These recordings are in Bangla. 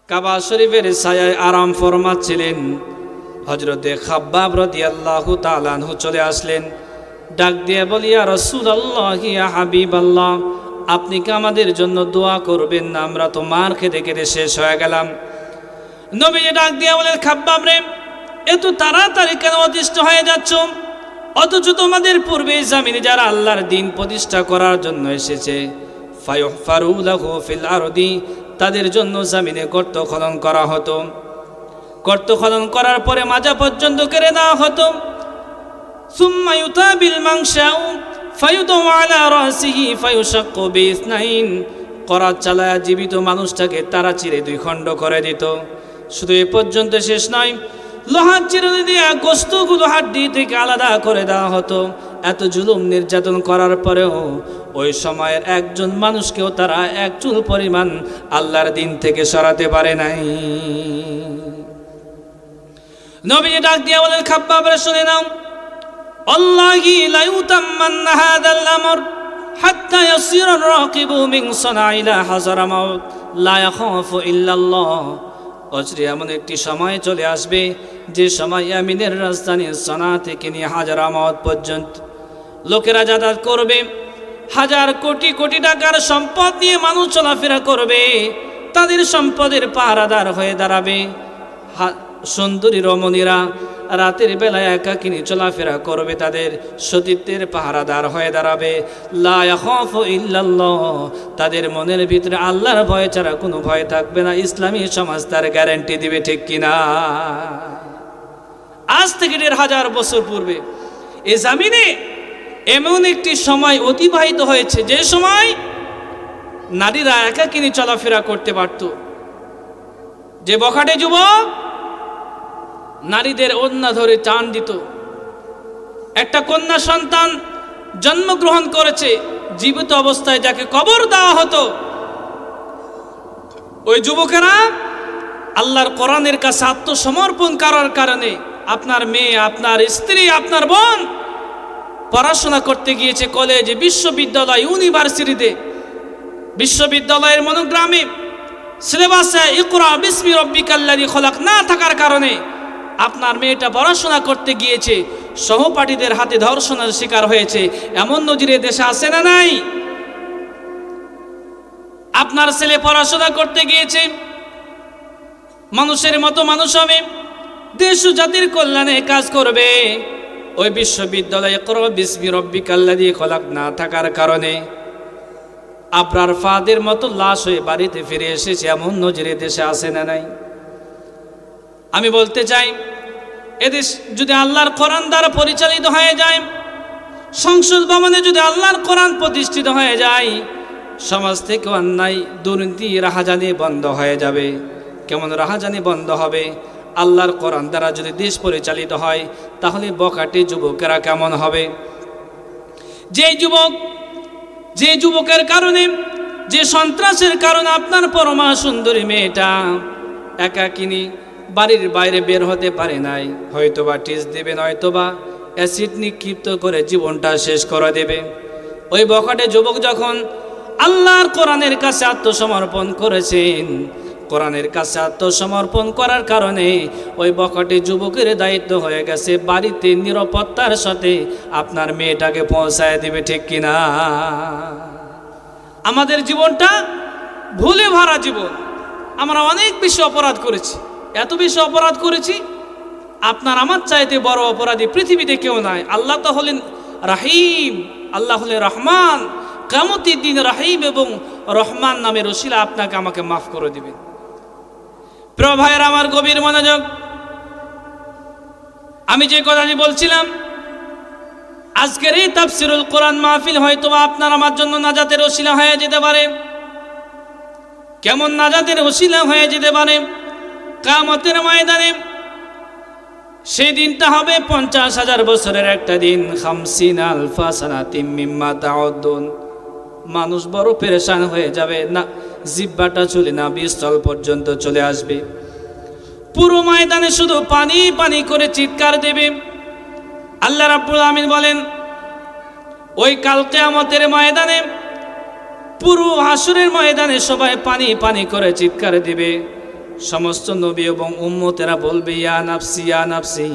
কাবা শরীফের ছায়ায় আরাম ফরমাচ্ছিলেন। হযরতে খাব্বাব রাদিয়াল্লাহু তাআলা আনহু চলে আসলেন, ডাক দিয়ে বলি, ইয়া রাসূলুল্লাহ, ইয়া হাবিবাল্লাহ, আপনি কি আমাদের জন্য দোয়া করবেন না? আমরা তো মার খেতে খেতে শেষ হয়ে গেলাম। নবীজি ডাক দিয়ে বলেন, খাব্বাব রে, এত তাড়াতাড়ি কেন অতিষ্ঠ হয়ে যাচ্ছ? অথচ তোমাদের পূর্বে জামিনে যারা আল্লাহর দ্বীন প্রতিষ্ঠা করার জন্য এসেছে, ফায়ুহফারু লাহু ফিল আরদি, তাদের জন্য জামিনে গর্ত খনন করা হতো। গর্ত খনন করার পরে মাজা পর্যন্ত কেড়ে দেওয়া হতো। সুম্মা ইউতাবিল মাংশাউ ফায়ুদু আলা রাসিহি ফায়ুশাক্কু বিইসনাইন, করাত চালায়া জীবিত মানুষটাকে তারা চিরে দুই খণ্ড করে দিত। শুধু এ পর্যন্ত শেষ নয়, লোহার চিরুনি দিয়ে গোশতগুলো হাড্ডি থেকে আলাদা করে দেওয়া হতো। এত জুলুম নির্যাতন করার পরেও ওই সময়ের একজন মানুষকেও তারা এক চুল পরিমাণ আল্লাহর দ্বীন থেকে সরাতে পারে নাই। নবীজি ডাক দিয়ে বলেন, খাব্বাব রে, শুনে নাও, আল্লাহি লা ইউতাম্মান্না হাযাল আমর হাত্তা ইয়াসিরা আর-রাকিবু মিন সানা ইলা হাযারা মাউত লা ইয়াখাফু ইল্লাল্লাহ। অচিরে এমন একটি সময় চলে আসবে যে সময় ইয়ামিনের রাজধানী সানা থেকে নিয়ে হাজারামাত পর্যন্ত লোকেরা যাতায়াত করবে। হাজার কোটি কোটি টাকার সম্পদ নিয়ে মানুষ চলাফেরা করবে। তাদের সম্পদের পাহারাদার হয়ে দাঁড়াবে। সুন্দরী রমণীরা রাতের বেলায় একাকিনী চলাফেরা করবে, তাদের সতীত্বের পাহারাদার হয়ে দাঁড়াবে। লা ইয়াখাফু ইল্লাল্লাহ, তাদের মনের ভিতরে আল্লাহর ভয় ছাড়া কোনো ভয় থাকবে না। ইসলামী সমাজ তার গ্যারান্টি দিবে, ঠিক কিনা? আজ থেকে ১৫০০ বছর পূর্বে এ জামিনে এমন একটি সময় অতিবাহিত হয়েছে যে সময় নারীরা একাকিনী চলাফেরা করতে পারত। যে বখাটে যুবক নারীদের ওড়না ধরে টান দিত, একটা কন্যা সন্তান জন্মগ্রহণ করেছে, জীবিত অবস্থায় যাকে কবর দেওয়া হতো, ওই যুবকেরা আল্লাহর কোরআনের কাছে আত্মসমর্পণ করার কারণে আপনার মেয়ে, আপনার স্ত্রী, আপনার বোন পড়াশোনা করতে গিয়েছে কলেজে, বিশ্ববিদ্যালয়, ইউনিভার্সিটিতে। বিশ্ববিদ্যালয়ের মনোগ্রামে সিলেবাসে ইকরা বিসমি রাব্বিকাল্লাযী খলাক না থাকার কারণে আপনার মেয়েটা পড়াশোনা করতে গিয়েছে, সহপাঠীদের হাতে ধর্ষণের শিকার হয়েছে। এমন নজিরে দেশে আছে না নাই? আপনার ছেলে পড়াশোনা করতে গিয়েছে, মানুষের মতো মানুষ হবে, দেশ ও জাতির কল্যাণে কাজ করবে। ওই বিশ্ববিদ্যালয়ে ইকরা বিসমি রাব্বিকাল্লাযী খলাক না থাকার কারণে আবরার ফাদের মতো লাশ হয়ে বাড়িতে ফিরে এসেছে। এমন নজিরে দেশে আছে না নাই? আমি বলতে চাই, এদেশ যদি আল্লাহর কোরআন দ্বারা পরিচালিত হয়ে যায়, সংসদ ভবনে যদি আল্লাহর কোরআন প্রতিষ্ঠিত হয়ে যায়, সমাজ থেকে অন্যায়, দুর্নীতি, রাহাজানি বন্ধ হয়ে যাবে। কেমন রাহাজানি বন্ধ হবে? আল্লাহর কোরআন দ্বারা যদি দেশ পরিচালিত হয়, তাহলে বখাটে যুবকেরা কেমন হবে? যে যুবকের কারণে, যে সন্ত্রাসের কারণে আপনার পরমা সুন্দরী মেয়েটা একাকিনী বাড়ির বাইরে বের হতে পারে নাই, হয়তোবা টিস দেবে, নয়তোবা অ্যাসিড নিক্ষিপ্ত করে জীবনটা শেষ করে দেবে। ওই বখাটে যুবক যখন আল্লাহর কোরআনের কাছে আত্মসমর্পণ করেছেন, কোরআনের কাছে আত্মসমর্পণ করার কারণে ওই বখাটে যুবকের দায়িত্ব হয়ে গেছে বাড়িতে নিরাপত্তার সাথে আপনার মেয়েটাকে পৌঁছায় দেবে, ঠিক কিনা? আমাদের জীবনটা ভুলে ভরা জীবন। আমরা অনেক বেশি অপরাধ করেছি, এত বেশি অপরাধ করেছি, আপনার আমার চাইতে বড় অপরাধী পৃথিবীতে কেউ নাই। আল্লাহ তো হলেন রাহিম, আল্লাহ হলেন রহমান। কিয়ামতের দিন রাহিম এবং রহমান নামের ওসিলা আপনাকে আমাকে মাফ করে দিবেন। প্রিয় ভাইয়ের আমার, গভীর মনোযোগ। আমি যে কথাটি বলছিলাম, আজকের এই তাফসিরুল কোরআন মাহফিল হয়তো আপনার আমার জন্য নাজাতের ওসিলা হয়ে যেতে পারে। কেমন নাজাতের ওসিলা হয়ে যেতে পারে? কিয়ামতের ময়দানে সেই দিনটা হবে ৫০,০০০ বছরের একটা দিন। ৫০ আলফা সানাতিম মিম্মা তাউদ্দুন। মানুষ বড় পেরেশান হয়ে যাবে, না জিহ্বাটা চলে না বিস্তল পর্যন্ত চলে আসবে। পুরো ময়দানে শুধু পানি পানি করে চিৎকার দেবে। আল্লাহ রাব্বুল আমিন বলেন, ওই কাল কিয়ামতের ময়দানে, পুরো হাসরের ময়দানে সবাই পানি পানি করে চিৎকার দিবে। সমস্ত নবী এবং উম্মতেরা বলবে ইয়া নাফসি ইয়া নাফসি।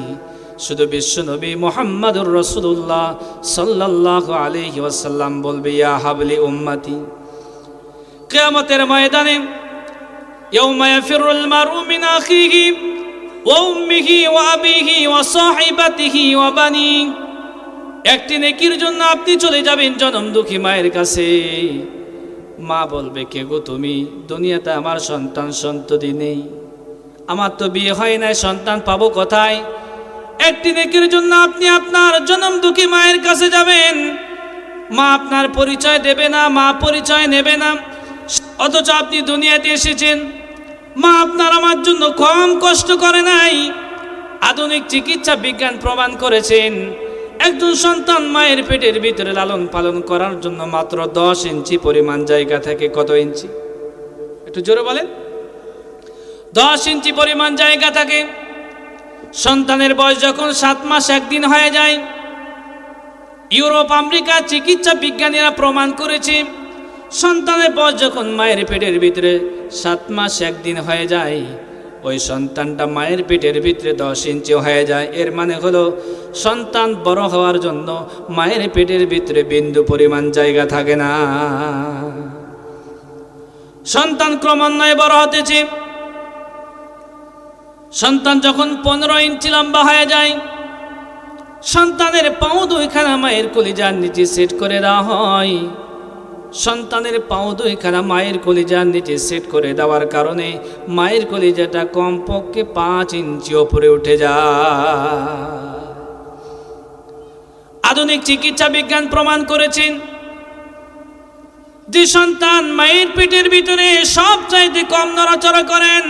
শুধু বিশ্ব নবী মুহাম্মদুর রাসূলুল্লাহ সাল্লাল্লাহু আলাইহি ওয়াসাল্লাম বলবে ইয়া হাবলি উম্মতি। কিয়ামতের ময়দানে ইয়াউমা ইয়াফিরুল মারউ মিন আখিহি ওয়া উম্মিহি ওয়া আবিহি ওয়া সাহিবাতিহি ওয়া বানি। একটি নেকির জন্য আপনি চলে যাবেন জনম দুঃখী মায়ের কাছে। মা বলবে কে গো তুমি? দুনিয়াতে আমার সন্তান সন্ততি নেই, আমার তো বিয়ে হয় নাই, সন্তান পাবো কোথায়? একটি নেকির জন্য আপনি আপনার জনম দুঃখী মায়ের কাছে যাবেন। মা আপনার পরিচয় দেবে না, মা পরিচয় নেবে না, অথচ আপনি দুনিয়াতে এসেছেন। মা আপনার আমার জন্য কম কষ্ট করে নাই। আধুনিক চিকিৎসা বিজ্ঞান প্রমাণ করেছেন একজন সন্তান মায়ের পেটের ভিতরে লালন পালন করার জন্য মাত্র 10 ইঞ্চি পরিমাণ জায়গা থাকে। কত ইঞ্চি? একটু জোরে বলেন। 10 ইঞ্চি পরিমাণ জায়গা থাকে। সন্তানের বয়স যখন 7 মাস 1 দিন হয়ে যায়, ইউরোপ আমেরিকা চিকিৎসা বিজ্ঞানীরা প্রমাণ করেছে সন্তানের বয়স যখন মায়ের পেটের ভিতরে 7 মাস 1 দিন হয়ে যায়, ওই সন্তানটা মায়ের পেটের ভিতরে 10 ইঞ্চি হয়ে যায়। এর মানে হলো সন্তান বড় হওয়ার জন্য মায়ের পেটের ভিতরে বিন্দু পরিমাণ জায়গা থাকে না। সন্তান ক্রমান্বয়ে বড় হতেছে। সন্তান যখন 15 ইঞ্চি লম্বা হয়ে যায়, সন্তানের পাও 2খানা মায়ের কলিজার নিচে সেট করে দেওয়া হয়। সন্তানের পাও 2খানা মায়ের কলিজার নিচে সেট করে দেওয়ার কারণে মায়ের কলিজাটা কমপক্ষে 5 ইঞ্চি উপরে উঠে যায়। আধুনিক চিকিৎসা বিজ্ঞান প্রমাণ করেছেন যে সন্তান মায়ের পেটের ভিতরে সবচাইতে কম নড়াচড়া করেন,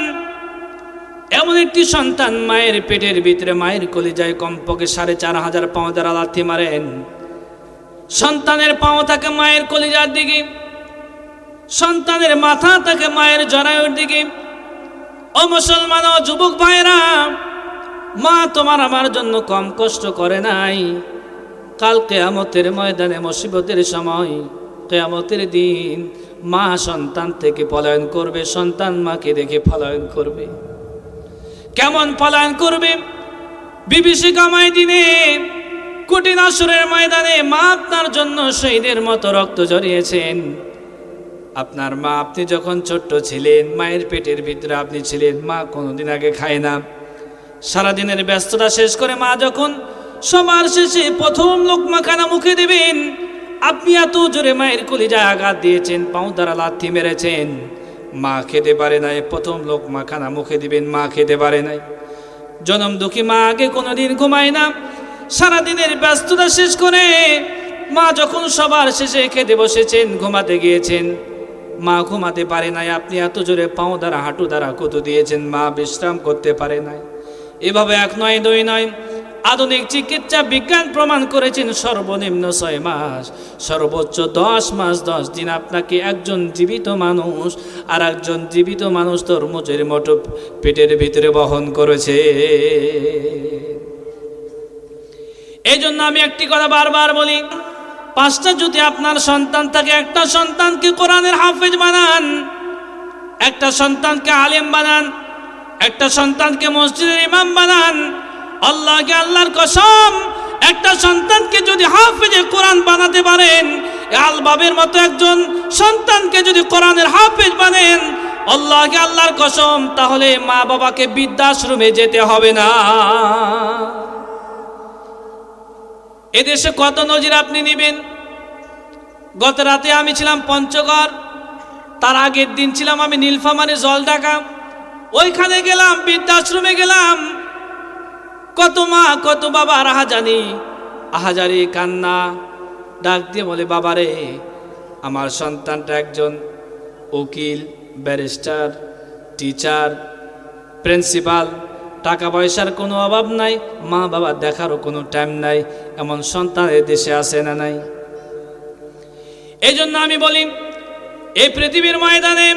এমন একটি সন্তান মায়ের পেটের ভিতরে মায়ের কলিজায় কমপক্ষে 4500 পাও দ্বারা লাথি মারেন। সন্তানের পাও থাকে মায়ের কলিজার দিকে, সন্তানের মাথা থাকে মায়ের জরায়ুর দিকে। ও মুসলমান ও যুবক ভাইরা, মা তোমার আমার জন্য কম কষ্ট করে নাই। কাল কিয়ামতের ময়দানে মুসিবতের সময়, কিয়ামতের দিন মা সন্তান থেকে পলায়ন করবে, সন্তান মাকে দেখে পলায়ন করবে। কেমন পলায়ন করবে? বিভীষিকাময় দিনে, কঠিন আসরের ময়দানে মা আপনার জন্য শহীদের মতো রক্ত ঝরিয়েছেন। আপনার মা, আপনি যখন ছোট্ট ছিলেন মায়ের পেটের ভিতরে আপনি ছিলেন, মা কোনোদিন আগে খায় না। সারাদিনের ব্যস্ততা শেষ করে মা যখন সবার শেষে প্রথম লোকমা খানা মুখে দেবেন, আপনি এত জোরে মায়ের কলিজায় আঘাত দিয়েছেন, পাও দ্বারা লাথি মেরেছেন, মা খেতে পারে নাই। প্রথম লোকমা খানা মুখে দিবেন, মা খেতে পারে নাই। জনম দুঃখী মা আগে কোনোদিন ঘুমায় না। সারাদিনের ব্যস্ততা শেষ করে মা যখন সবার শেষে খেতে বসেছেন, ঘুমাতে গিয়েছেন, মা ঘুমাতে পারে নাই। আপনি এত জোরে পাও দ্বারা হাঁটু দ্বারা কুতু দিয়েছেন, মা বিশ্রাম করতে পারে নাই। এভাবে 1 নয় 2 নয়, আধুনিক চিকিৎসা বিজ্ঞান প্রমাণ করেছেন সর্বনিম্ন 6 মাস, সর্বোচ্চ 10 মাস 10 দিন আপনাকে একজন জীবিত মানুষ আর একজন জীবিত মানুষ তরমুজের মতো পেটের ভিতরে বহন করেছে। এই জন্য আমি একটি কথা বারবার বলি, 5টা যদি আপনার সন্তান থাকে, একটা সন্তানকে কোরআনের হাফেজ বানান, একটা সন্তানকে আলেম বানান, একটা সন্তানকে মসজিদের ইমাম বানান। আল্লাহকে আল্লাহর কসম, একটা সন্তানকে যদি হাফেজে কোরআন বানাতে পারেন, আলবাবের মতো একজন সন্তানকে যদি কোরআনের হাফেজ বানেন, আল্লাহকে আল্লাহর কসম, তাহলে মা বাবাকে বৃদ্ধাশ্রমে যেতে হবে না। এদেশে কত নজির আপনি নেবেন। গত রাতে আমি ছিলাম পঞ্চগড়, তার আগের দিন ছিলাম আমি নীলফামারী জলঢাকা। ওইখানে গেলাম, বৃদ্ধাশ্রমে গেলাম, কত মা কত বাবা আহাজারি কান্না, ডাক দিয়ে বলে, বাবারে আমার সন্তানটা একজন উকিল, ব্যারিস্টার, টিচার, প্রিন্সিপাল, টাকা পয়সার কোনো অভাব নাই, মা বাবা দেখারও কোনো টাইম নাই, এমন সন্তান এ দেশে আসে না নাই। এই জন্য আমি বলি, এই পৃথিবীর ময়দানে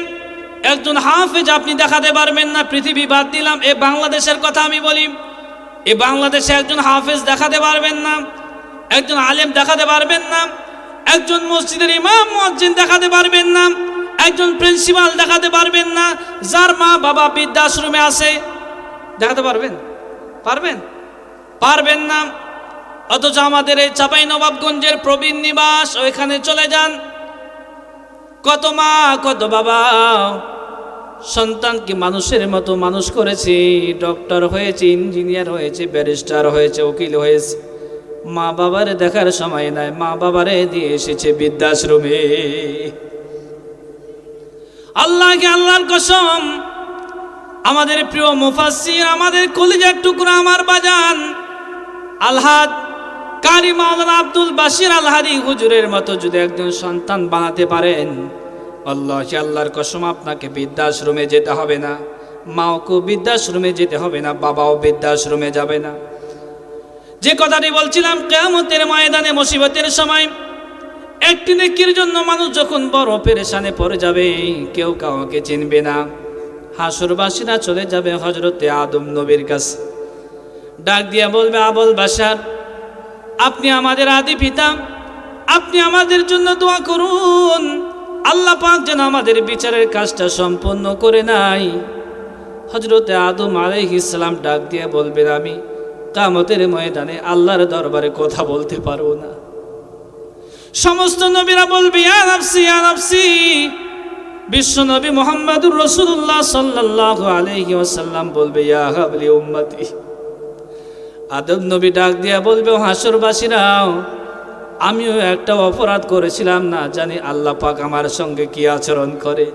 একজন হাফেজ আপনি দেখাতে পারবেন না। পৃথিবী বাদ দিলাম, এই বাংলাদেশের কথা আমি বলি, এই বাংলাদেশে একজন হাফেজ দেখাতে পারবেন না, একজন আলেম দেখাতে পারবেন না, একজন মসজিদের ইমাম মুয়াজ্জিন দেখাতে পারবেন না, একজন প্রিন্সিপাল দেখাতে পারবেন না যার মা বাবা বৃদ্ধাশ্রমে আছে? দেখাতে পারবেন? পারবেন না। অথচ আমাদের এই চাঁপাইনবাবগঞ্জের প্রবীণ নিবাস, ওইখানে চলে যান, কত মা কত বাবা সন্তানকে মানুষের মতো মানুষ করেছে, ডক্টর হয়েছে, ইঞ্জিনিয়ার হয়েছে, ব্যারিস্টার হয়েছে, উকিল হয়েছে, মা বাবারে দেখার সময় নাই, মা বাবারে দিয়ে এসেছে বৃদ্ধাশ্রমে। আল্লাহকে আল্লাহর কসম, আমাদের প্রিয় মুফাসসির, আমাদের কলিজার টুকরা, আমার বাজান আলহাদ কারি মাওলানা আব্দুল বাশির আলহাদি হুজুরের মতো যদি একজন সন্তান বানাতে পারেন, আল্লাহকে আল্লাহর কসম আপনাকে বৃদ্ধাশ্রমে যেতে হবে না, মাওকে বৃদ্ধাশ্রমে যেতে হবে না, বাবাও বৃদ্ধাশ্রমে যাবে না। যে কথাটি বলছিলাম, কিয়ামতের ময়দানে মুসিবতের সময় একটি নেকির জন্য মানুষ যখন বড় পেরেশানে পড়ে যাবে, কেউ কাউকে চিনবে না, হাসরবাসীরা চলে যাবে হযরতে আদম নবীর কাছে, ডাক দিয়ে বলবে, আবুল বাশার, আপনি আমাদের আদি পিতা, আপনি আমাদের জন্য দোয়া করুন, আল্লাহ পাক যেন আমাদের বিচারের কাজটা সম্পন্ন করে নাই। হযরতে আদম আলাইহিস সালাম ডাক দিয়ে বলবেন, আমি কিয়ামতের ময়দানে আল্লাহর দরবারে কথা বলতে পারবো না। সমস্ত নবীরা বলবে, ইয়া নাফসি ইয়া নাফসি। বিশ্ব নবী মুহাম্মদুর রাসূলুল্লাহ সাল্লাল্লাহু আলাইহি ওয়াসাল্লাম বলবে, ইয়া হাবলি উম্মতি। আদম নবী ডাক দিয়া বলবে, হাসরবাসীরাও, আমিও একটা অপরাধ করেছিলাম, না জানি আল্লাহ পাক আমার সঙ্গে কি আচরণ করে।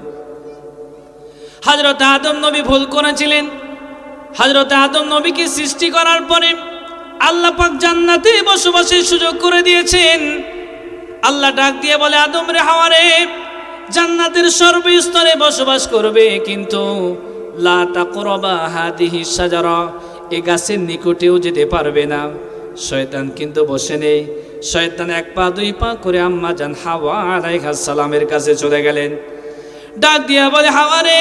হযরত আদম নবী ভুল করেছিলেন। হযরত আদম নবীকে সৃষ্টি করার পরে আল্লাহ পাক জান্নাতে বসবাসের সুযোগ করে দিয়েছেন। আল্লাহ ডাক দিয়ে বলে, আদম রে, হাওয়া রে, জান্নাতের সর্বস্তরে বসবাস করবে, কিন্তু লা তাকরাবা হাদিহি শাজারা, এই গাছের নিকটেও যেতে পারবে না। শয়তান কিন্তু বসে নেই, শয়তান এক পা দুই পা করে আম্মা জান হাওয়া আলাইহিস সালামের কাছে চলে গেলেন। ডাক দিয়া বলে, হাওয়া রে,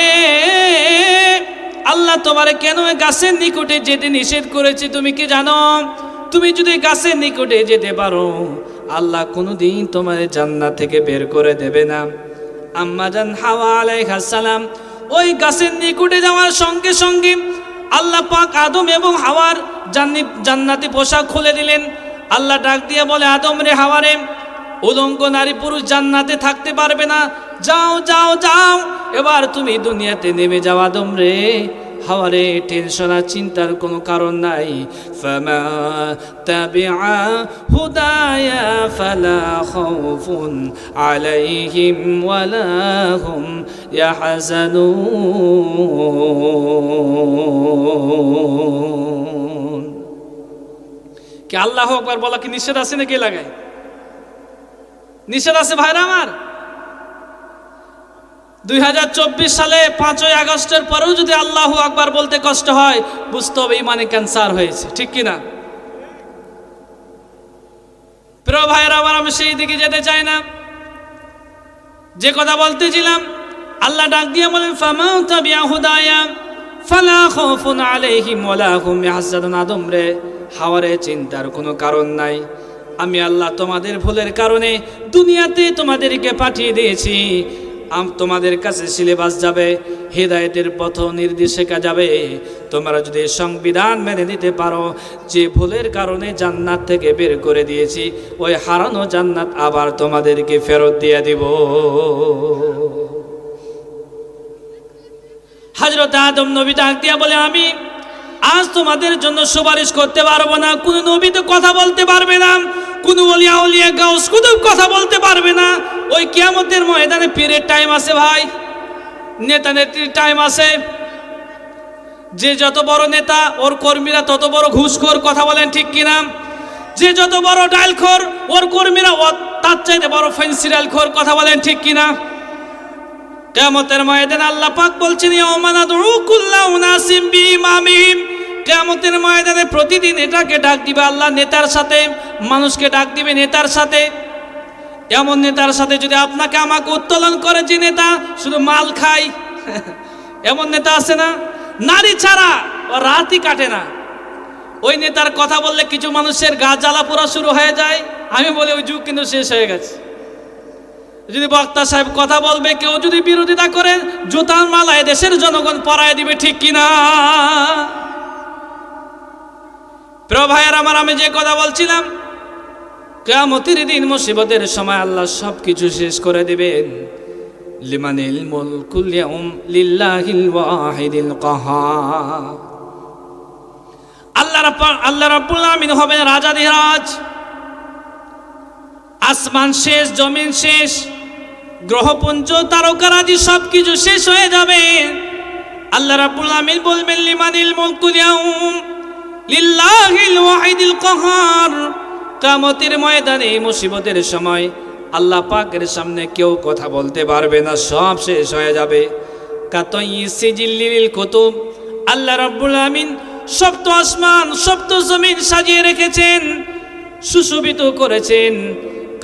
আল্লাহ তোমারে কেন গাছের নিকটে যেতে নিষেধ করেছে তুমি কি জানো? তুমি যদি গাছের নিকটে যেতে পারো, আল্লাহ কোনোদিন তোমার জান্নাত থেকে বের করে দেবে না। আম্মা জান হাওয়া আলাইহিস সালাম ওই গাছের নিকটে যাওয়ার সঙ্গে সঙ্গে আল্লাহ পাক আদম এবং হাওয়ার জান্নাতি পোশাক খুলে দিলেন। আল্লাহ ডাক দিয়ে বলে, আদম রে, হাওয়া রে, উলঙ্গ নারী পুরুষ জান্নাতে থাকতে পারবে না, যাও যাও যাও, এবার তুমি দুনিয়াতে নেমে যাও। আদম রে, হাওয়া রে, টেনশন আর চিন্তার কোনো কারণ নাই। ফামা তাবিআ হুদায়া ফালা খাউফুন আলাইহিম ওয়ালা হুম ইয়াহজানুন। কি আল্লাহু আকবার বলা কি নিষেধ আছে নাকি? লাগায় নিষেধ আছে ভাইরা আমার। 2024 সালে 5ই আগস্টের পরেও যদি আল্লাহু আকবার বলতে কষ্ট হয়, বুঝতে হবে ইমানে ক্যান্সার হয়েছে, ঠিক কিনা? প্রিয় ভাইরা আমার, আমি সেই দিকে যেতে চাই না। যে কথা বলতেছিলাম, আল্লাহ ডাক দিয়ে বলেন, ফামা তাবিআ হুদায়া ফালা খাউফুন আলাইহিম ওয়ালা হুম ইয়াহজানুন। আদম রে, হাওয়া রে, চিন্তার কোনো কারণ নাই। আমি আল্লাহ তোমাদের ভুলের কারণে দুনিয়াতে তোমাদেরকে পাঠিয়ে দিয়েছি। তোমাদের কাছে সিলেবাস যাবে, হেদায়েতের পথ নির্দেশিকা যাবে। তোমরা যদি সংবিধান মেনে নিতে পারো, যে ভুলের কারণে জান্নাত থেকে বের করে দিয়েছি, ওই হারানো জান্নাত আবার তোমাদেরকে ফেরত দিয়ে দিব। হযরত আদম নবী ডাক দিয়া বলে, আমি আজ তোমাদের জন্য সুপারিশ করতে পারবো না। কোন নবী তো কথা বলতে পারবে না, কোন ওলিয়া উলিয়া গাউস কুতুব কথা বলতে পারবে না। ওই কিয়ামতের ময়দানে পীরের টাইম আছে ভাই, নেতা নেত্রীর টাইম আছে। যে যত বড় নেতা, ওর কর্মীরা তত বড় ঘুষখোর, কথা বলেন ঠিক কিনা? যে যত বড় ডাইলখোর, ওর কর্মীরা তার চাইতে বড় ফেন্সিডাইলখোর, কথা বলেন ঠিক কিনা? কিয়ামতের ময়দানে আল্লাহ পাক বলছেন, ইয়াউমা নাদউ কুল্লা উনাসিম বিইমামিহিম। কিয়ামতের ময়দানে প্রতিদিন এটাকে ডাক দিবে আল্লাহ নেতার সাথে, মানুষকে ডাক দিবে নেতার সাথে। এমন নেতার সাথে যদি আপনাকে আমাকে উত্তোলন করে, যে নেতা শুধু মাল খায়, এমন নেতা আছে না? নারী ছাড়া ও রাতই কাটে না। ওই নেতার কথা বললে কিছু মানুষের গা জ্বালা পোড়া শুরু হয়ে যায়। আমি বলি ওই যুগ কিন্তু শেষ হয়ে গেছে। যদি বক্তা সাহেব কথা বলবে, কেউ যদি বিরোধিতা করে, জুতার মালায় দেশের জনগণ পরায় দিবে, ঠিক কিনা? প্রিয় ভাইয়ের আমার, আমি যে কথা বলছিলাম, কিয়ামতের দিন মুসিবতের সময় আল্লাহ সবকিছু শেষ করে দিবেন। লিমানিল মুলকুল ইয়াউম লিল্লাহিল ওয়াহিদিল কাহার। আল্লাহ রাব্বুল আমিন হবেন রাজাধিরাজ। আসমান শেষ, জমিন শেষ, গ্রহপুঞ্জ তারকারাজি সবকিছু শেষ হয়ে যাবে। আল্লাহ রাব্বুল আমিন বলবেন লিমানিল মুলকুল ইয়াউম লিল্লাহিল ওয়াহিদিল কাহার। কিয়ামতের ময়দানে মুসিবতের সময় আল্লাহ পাকের সামনে কেউ কথা বলতে পারবে না, সব শেষ হয়ে যাবে। কাতাই সিজিল্লিল কুতুব। আল্লাহ রাব্বুল আমিন সপ্ত আসমান সপ্ত জমিন সাজিয়ে রেখেছেন, সুশোভিত করেছেন।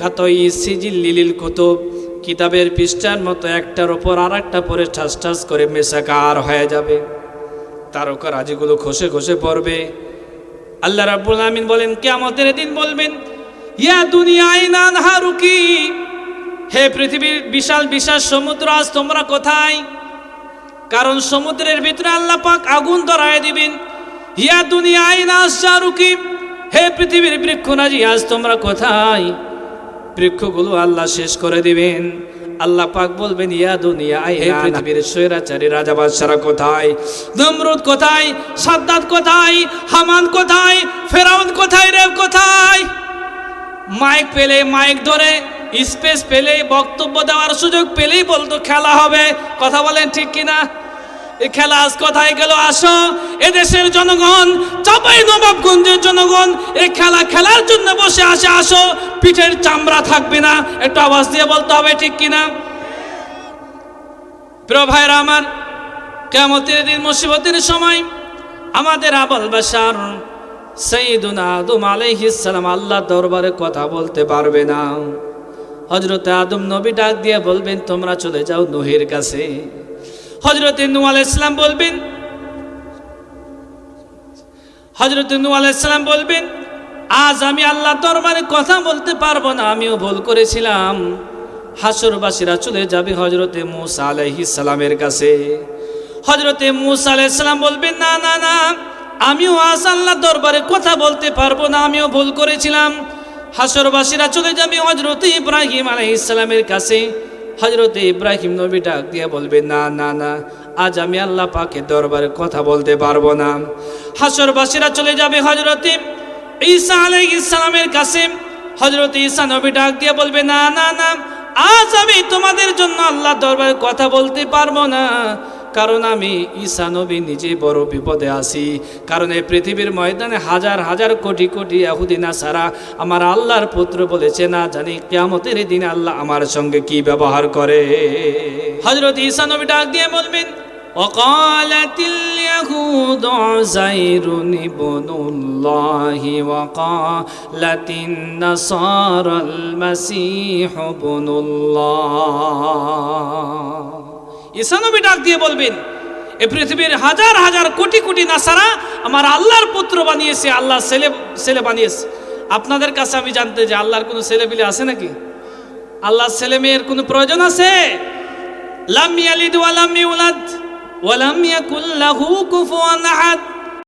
কাতাই সিজিল্লিল কুতুব, কিতাবের পৃষ্ঠার মতো একটার উপর আর একটা পরে ঠাস ঠাস করে মেশাকার হয়ে যাবে, তারকারাজিগুলো খসে খসে পড়বে। আল্লাহ রাব্বুল আমিন বলেন, কিয়ামতের দিন বলবেন, ইয়া দুনিয়া আইনা নাহারুকি, হে পৃথিবীর বিশাল বিশাল সমুদ্র, আজ তোমরা কোথায়? কারণ সমুদ্রের ভিতরে আল্লাহ পাক আগুন ধরায় দিবেন। ইয়া দুনিয়া আইনা আশজারুকি, হে পৃথিবীর বৃক্ষরাজি, আজ তোমরা কোথায়? বৃক্ষগুলো আল্লাহ শেষ করে দিবেন। আল্লাহ পাক বলবেন, ইয়া দুনিয়া আইনা, পৃথিবীর স্বৈরাচারী রাজা বাদশারা কোথায়? নমরুদ কোথায়? সাদ্দাত কোথায়? হামান কোথায়? ফেরাউন কোথায় রে কোথায়? মাইক পেলে, মাইক ধরে স্পেস পেলে, বক্তব্য দেওয়ার সুযোগ পেলেই বলতো খেলা হবে। কথা বলেন ঠিক কিনা? এই খেলা আজ কোথায় গেল? আসো, এদেশের জনগণ, চাঁপাইনবাবগঞ্জের জনগণ এই খেলা খেলার জন্য বসে আসে। আসো, পিঠের চামড়া থাকবে না। একটু আওয়াজ দিয়ে বলতে হবে, ঠিক কিনা? প্রিয় ভাইরা আমার, কিয়ামতের দিন মুসিবতের সময় আমাদের আবুল বাশার সাইয়্যিদুনা আদম আলাইহিস সালাম আল্লাহ দরবারে কথা বলতে পারবে না। হযরতে আদম নবী ডাক দিয়ে বলবেন, তোমরা চলে যাও নূহের কাছে। হযরতে নূহ আলাইহিস সালাম বলবেন, আজ আমি আল্লাহ দরবারে কথা বলতে পারবো না, আমিও ভুল করেছিলাম। হাসরবাসীরা চলে যাবে হযরতে মূসা আলাইহিস সালামের কাছে। হযরতে মূসা আলাইহিস সালাম বলবেন, না না না, আমিও আজ আল্লাহ দরবারে কথা বলতে পারবো না, আমিও ভুল করেছিলাম। হাসরবাসীরা চলে যাবে হযরতে ইব্রাহিম আলাইহিস সালামের কাছে। হযরতে ইব্রাহিম নবী ডাক দিয়ে বলবেন, না না না, আজ আমি আল্লাহ পাকের দরবারে কথা বলতে পারবো না। হাসরবাসীরা চলে যাবে হযরতে ঈসা আলাইহিস সালামের কাছে। হযরতে ঈসা নবী ডাক দিয়ে বলবে, না না না, আজ আমি তোমাদের জন্য আল্লাহ দরবারে কথা বলতে পারবো না, কারণ আমি ঈসা নবী নিজে বড় বিপদে আছি। কারণ এই পৃথিবীর ময়দানে হাজার হাজার কোটি কোটি ইহুদি নাসারা আমার আল্লাহর পুত্র বলেছে, না জানি কিয়ামতের দিনে আল্লাহ আমার সঙ্গে কি ব্যবহার করে। হযরত ঈসা নবী ডাক দিয়ে বলবেন, ওয়াকালাতিল ইয়াহুদু উযাইরুন ইবনুল্লাহি ওয়াকালাতিন নাসারাল মাসীহু ইবনুল্লাহ। ঈসা নবী ডাক দিয়ে বলবেন, এই পৃথিবীর হাজার হাজার কোটি কোটি নাসারা আমার আল্লাহর পুত্র বানিয়েছে, আল্লাহ ছেলে বানিয়েছে। আপনাদের কাছে আমি জানতে যে আল্লাহর কোনো ছেলে পেলে আছে নাকি? আল্লাহর ছেলে মেয়ের কোনো প্রয়োজন আছে? লাম ইয়ালিদ ওয়া লাম ইউলাদ ওয়া লাম ইয়াকুল লাহু কুফুয়ান আহাদ।